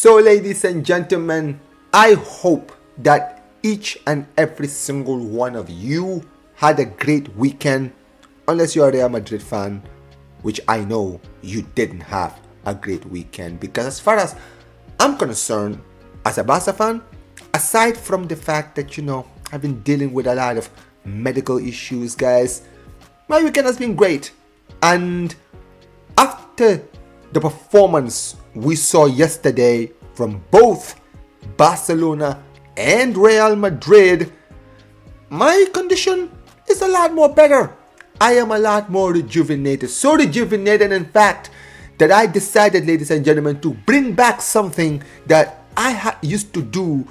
So, ladies and gentlemen, I hope that each and every single one of you had a great weekend, unless you're a Real Madrid fan, which I know you didn't have a great weekend, because as far as I'm concerned, as a Barca fan, aside from the fact that, I've been dealing with a lot of medical issues, guys, my weekend has been great. And after the performance we saw yesterday from both Barcelona and Real Madrid, my condition is a lot more better. I am a lot more rejuvenated. So rejuvenated, in fact, that I decided, ladies and gentlemen, to bring back something that I used to do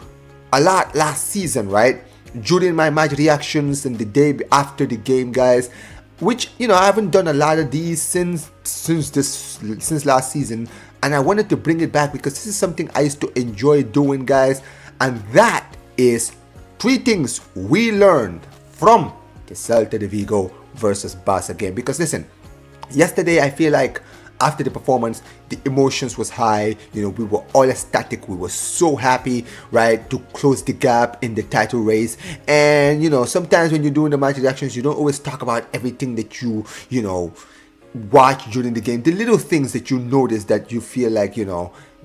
a lot last season, right? During my match reactions and the day after the game, guys, which I haven't done a lot of these since last season, and I wanted to bring it back because this is something I used to enjoy doing, guys, and that is 3 things we learned from the Celta Vigo versus Barca game. Because listen, yesterday I feel like after the performance, the emotions was high. We were all ecstatic. We were so happy, right, to close the gap in the title race. And sometimes when you're doing the match reactions, you don't always talk about everything that you watch during the game. The little things that you notice that you feel like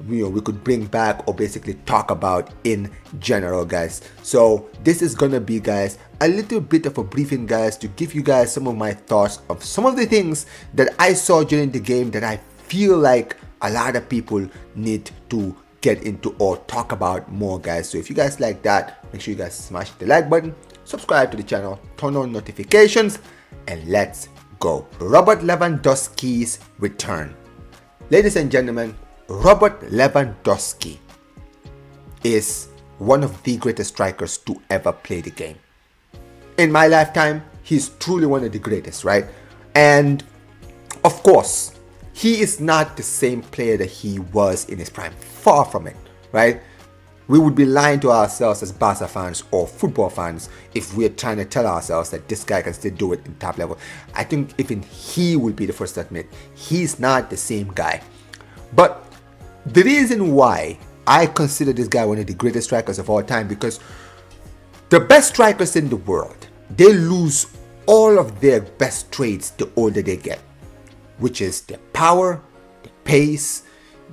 we could bring back or basically talk about in general, guys. So this is gonna be, guys, a little bit of a briefing, guys, to give you guys some of my thoughts of some of the things that I saw during the game that I feel like a lot of people need to get into or talk about more, guys. So if you guys like that, make sure you guys smash the like button, subscribe to the channel, turn on notifications, and let's go. Robert Lewandowski's return. Ladies and gentlemen, Robert Lewandowski is one of the greatest strikers to ever play the game. In my lifetime, he's truly one of the greatest, right? And of course, he is not the same player that he was in his prime. Far from it, right? We would be lying to ourselves as Barca fans or football fans if we're trying to tell ourselves that this guy can still do it in top level. I think even he will be the first to admit he's not the same guy. But the reason why I consider this guy one of the greatest strikers of all time, because the best strikers in the world, they lose all of their best traits the older they get, which is their power, the pace,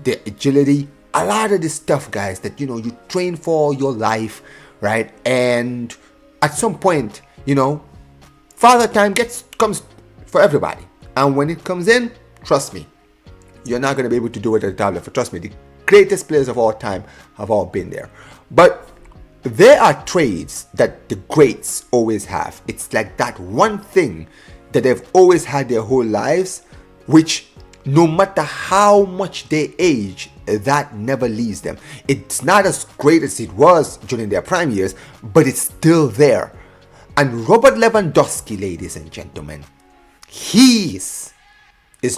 their agility, a lot of this stuff, guys, that you train for your life, right? And at some point, father time comes for everybody, and when it comes in, trust me, you're not going to be able to do it at the top level. Trust me, the greatest players of all time have all been there. But there are traits that the greats always have. It's like that one thing that they've always had their whole lives, which no matter how much they age, that never leaves them. It's not as great as it was during their prime years, but it's still there. And Robert Lewandowski, ladies and gentlemen, he is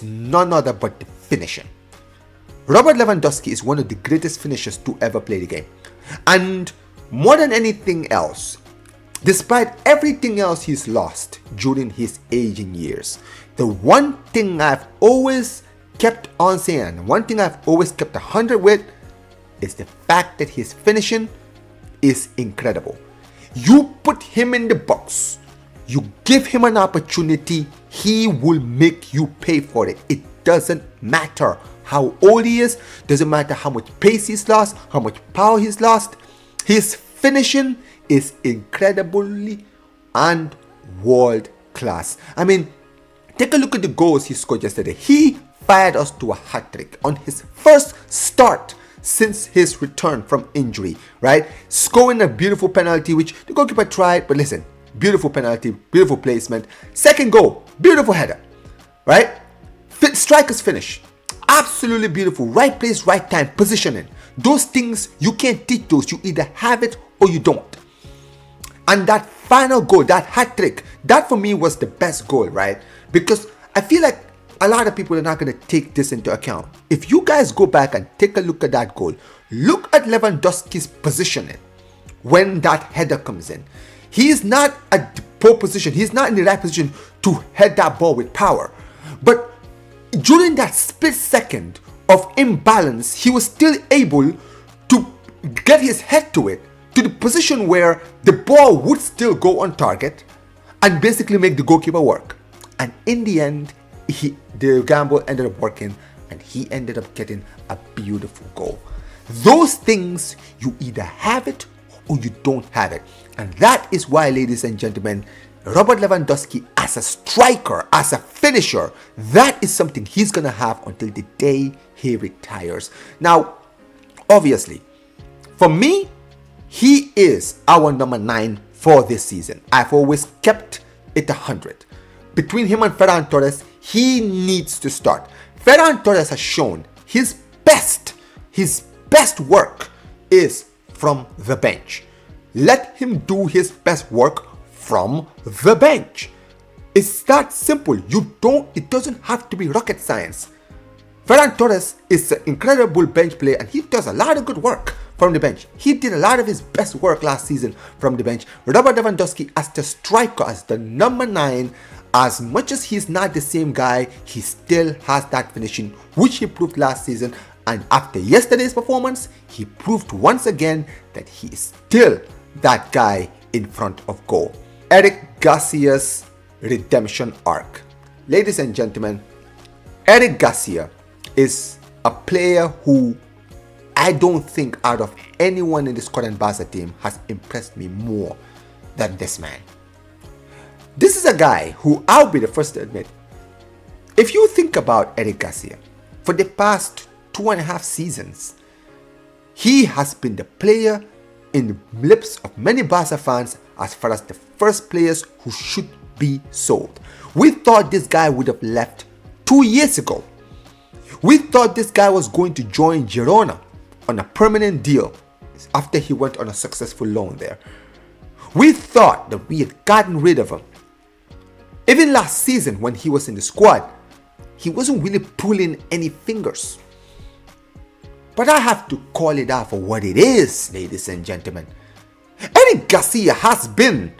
none other but the finisher. Robert Lewandowski is one of the greatest finishers to ever play the game. And more than anything else, despite everything else he's lost during his aging years, the one thing I've always kept on saying, one thing I've always kept 100 with, is the fact that his finishing is incredible. You put him in the box, you give him an opportunity, he will make you pay for it. It doesn't matter how old he is, doesn't matter how much pace he's lost, how much power he's lost. His finishing is incredibly and world class. I mean, take a look at the goals he scored yesterday. He fired us to a hat-trick on his first start since his return from injury, right? Scoring a beautiful penalty, which the goalkeeper tried, but listen, beautiful penalty, beautiful placement. Second goal, beautiful header, right? Striker's finish, absolutely beautiful. Right place, right time, positioning. Those things, you can't teach those. You either have it or you don't. And that final goal, that hat-trick, that for me was the best goal, right? Because I feel like a lot of people are not going to take this into account. If you guys go back and take a look at that goal, look at Lewandowski's positioning when that header comes in. He is not at the pole position. He's not in the right position to head that ball with power. But during that split second of imbalance, he was still able to get his head to it, to the position where the ball would still go on target and basically make the goalkeeper work. And in the end, the gamble ended up working and he ended up getting a beautiful goal. Those things, you either have it or you don't have it. And that is why, ladies and gentlemen, Robert Lewandowski as a striker, as a finisher, that is something he's going to have until the day he retires. Now, obviously, for me, he is our number 9 for this season. I've always kept it 100. Between him and Ferran Torres, he needs to start. Ferran Torres has shown his best work is from the bench. Let him do his best work from the bench. It's that simple. It doesn't have to be rocket science. Ferran Torres is an incredible bench player and he does a lot of good work from the bench. He did a lot of his best work last season from the bench. Robert Lewandowski as the striker, as the number 9, as much as he's not the same guy, he still has that finishing, which he proved last season. And after yesterday's performance, he proved once again that he is still that guy in front of goal. Eric Garcia's redemption arc. Ladies and gentlemen, Eric Garcia is a player who I don't think out of anyone in the squad and Barca team has impressed me more than this man. This is a guy who, I'll be the first to admit, if you think about Eric Garcia, for the past 2.5 seasons, he has been the player in the lips of many Barca fans as far as the first players who should be sold. We thought this guy would have left 2 years ago. We thought this guy was going to join Girona on a permanent deal after he went on a successful loan there. We thought that we had gotten rid of him. Even last season when he was in the squad, he wasn't really pulling any fingers. But I have to call it out for what it is, ladies and gentlemen. Eric Garcia has been,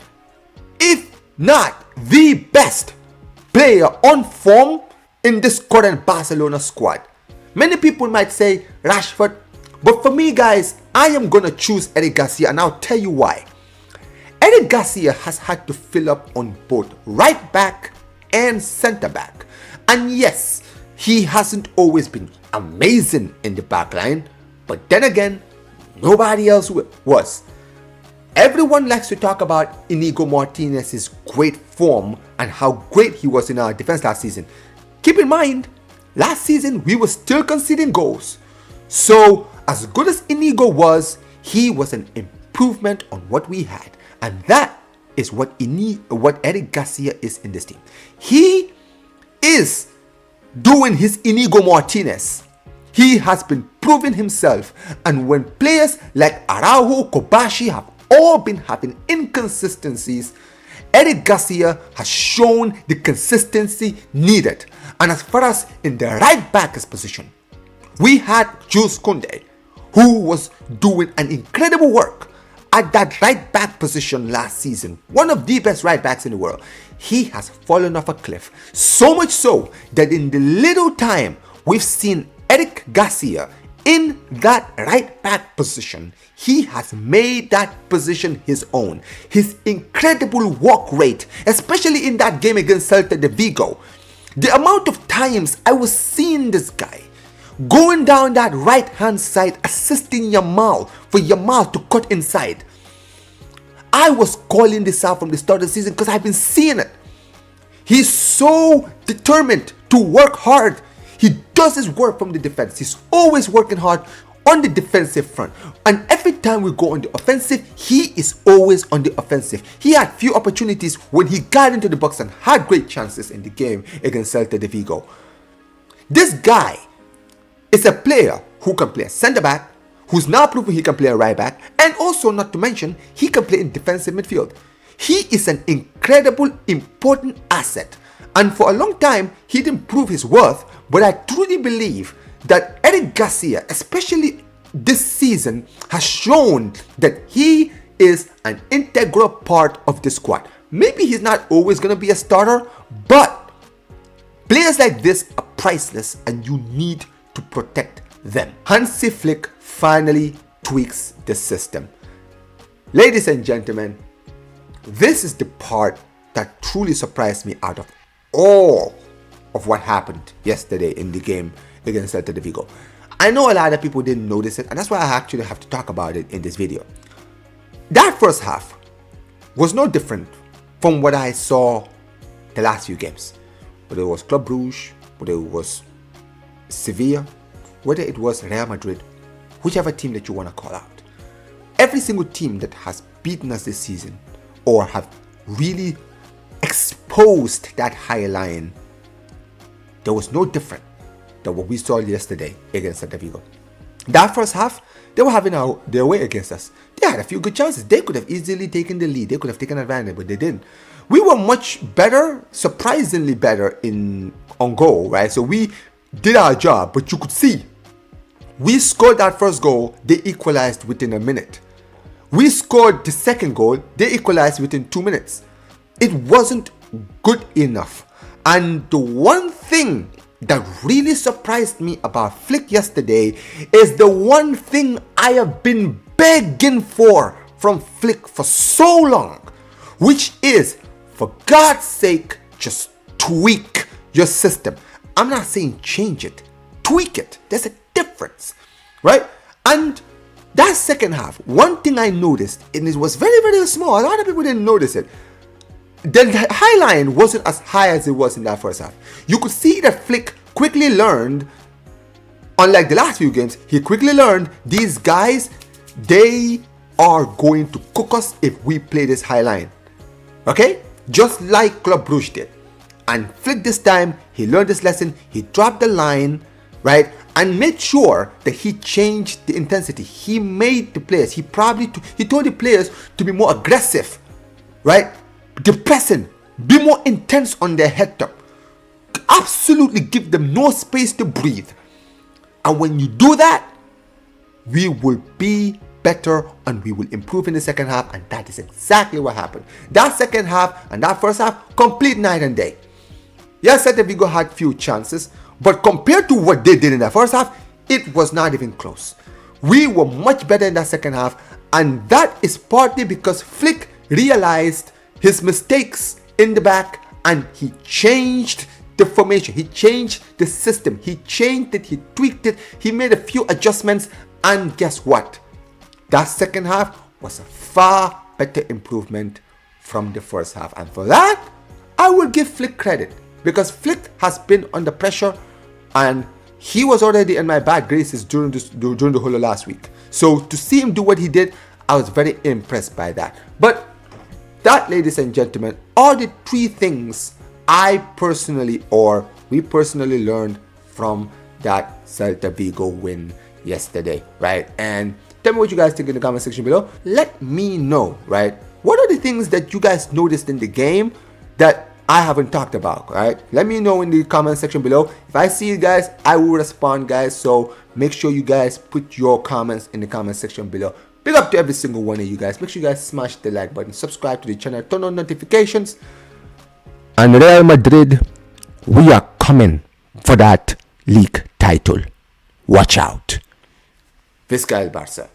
if not the best player on form in this current Barcelona squad. Many people might say Rashford, but for me, guys, I am going to choose Eric Garcia, and I'll tell you why. Eric Garcia has had to fill up on both right back and centre back. And yes, he hasn't always been amazing in the back line, but then again, nobody else was. Everyone likes to talk about Inigo Martinez's great form and how great he was in our defense last season. Keep in mind, last season we were still conceding goals. So as good as Inigo was, he was an improvement on what we had. And that is what Eric Garcia is in this team. He is doing his Inigo Martinez. He has been proving himself, and when players like Araujo, Kobashi have all been having inconsistencies, Eric Garcia has shown the consistency needed. And as far as in the right back's position, we had Jules Koundé, who was doing an incredible work at that right back position last season, one of the best right backs in the world. He has fallen off a cliff, so much so that in the little time we've seen Eric Garcia in that right back position, he has made that position his own. His incredible walk rate, especially in that game against Celta Vigo, the amount of times I was seeing this guy going down that right hand side, assisting Yamal for Yamal to cut inside. I was calling this out from the start of the season because I've been seeing it. He's so determined to work hard. He does his work from the defense. He's always working hard on the defensive front. And every time we go on the offensive, he is always on the offensive. He had few opportunities when he got into the box and had great chances in the game against Celta Vigo. This guy is a player who can play a centre back, who's now proven he can play a right back, and also, not to mention, he can play in defensive midfield. He is an incredible, important asset. And for a long time, he didn't prove his worth, but I truly believe that Eric Garcia, especially this season, has shown that he is an integral part of the squad. Maybe he's not always going to be a starter, but players like this are priceless and you need to protect them. Hansi Flick finally tweaks the system. Ladies and gentlemen, this is the part that truly surprised me out of all of what happened yesterday in the game against Celta Vigo. I know a lot of people didn't notice it, and that's why I actually have to talk about it in this video. That first half was no different from what I saw the last few games. Whether it was Club Brugge, whether it was Sevilla, whether it was Real Madrid, whichever team that you want to call out. Every single team that has beaten us this season or have really exposed that high line, there was no different than what we saw yesterday against Celta Vigo. That first half, they were having their way against us. They had a few good chances. They could have easily taken the lead. They could have taken advantage, but they didn't. We were much better, surprisingly better on goal, right? So we did our job, but you could see we scored that first goal, they equalized within a minute. We scored the second goal, they equalized within 2 minutes. It wasn't good enough. And the one thing that really surprised me about Flick yesterday is the one thing I have been begging for from Flick for so long, which is, for God's sake, just tweak your system. I'm not saying change it, tweak it. There's a difference, right? And that second half, one thing I noticed, and it was very, very small, a lot of people didn't notice it. The high line wasn't as high as it was in that first half. You could see that Flick quickly learned, unlike the last few games, he quickly learned these guys, they are going to cook us if we play this high line. Okay? Just like Club Brugge did. And Flick this time, he learned this lesson, he dropped the line, right? And made sure that he changed the intensity. He made the players, he told the players to be more aggressive, right? Depressing, be more intense on their head top. Absolutely give them no space to breathe. And when you do that, we will be better and we will improve in the second half, and that is exactly what happened. That second half and that first half, complete night and day. Yes, Celta Vigo had few chances, but compared to what they did in that first half, it was not even close. We were much better in that second half, and that is partly because Flick realized his mistakes in the back and he changed the formation, he changed the system, he changed it, he tweaked it, he made a few adjustments, and guess what? That second half was a far better improvement from the first half, and for that, I will give Flick credit, because Flick has been under pressure and he was already in my bad graces during the whole of last week. So to see him do what he did, I was very impressed by that. But that, ladies and gentlemen, are the three things we personally learned from that Celta Vigo win yesterday, right? And tell me what you guys think in the comment section below. Let me know, right? What are the things that you guys noticed in the game that I haven't talked about, right? Let me know in the comment section below. If I see you guys, I will respond, guys. So make sure you guys put your comments in the comment section below. Big up to every single one of you guys. Make sure you guys smash the like button, subscribe to the channel, turn on notifications. And Real Madrid, we are coming for that league title. Watch out. Visca el Barça.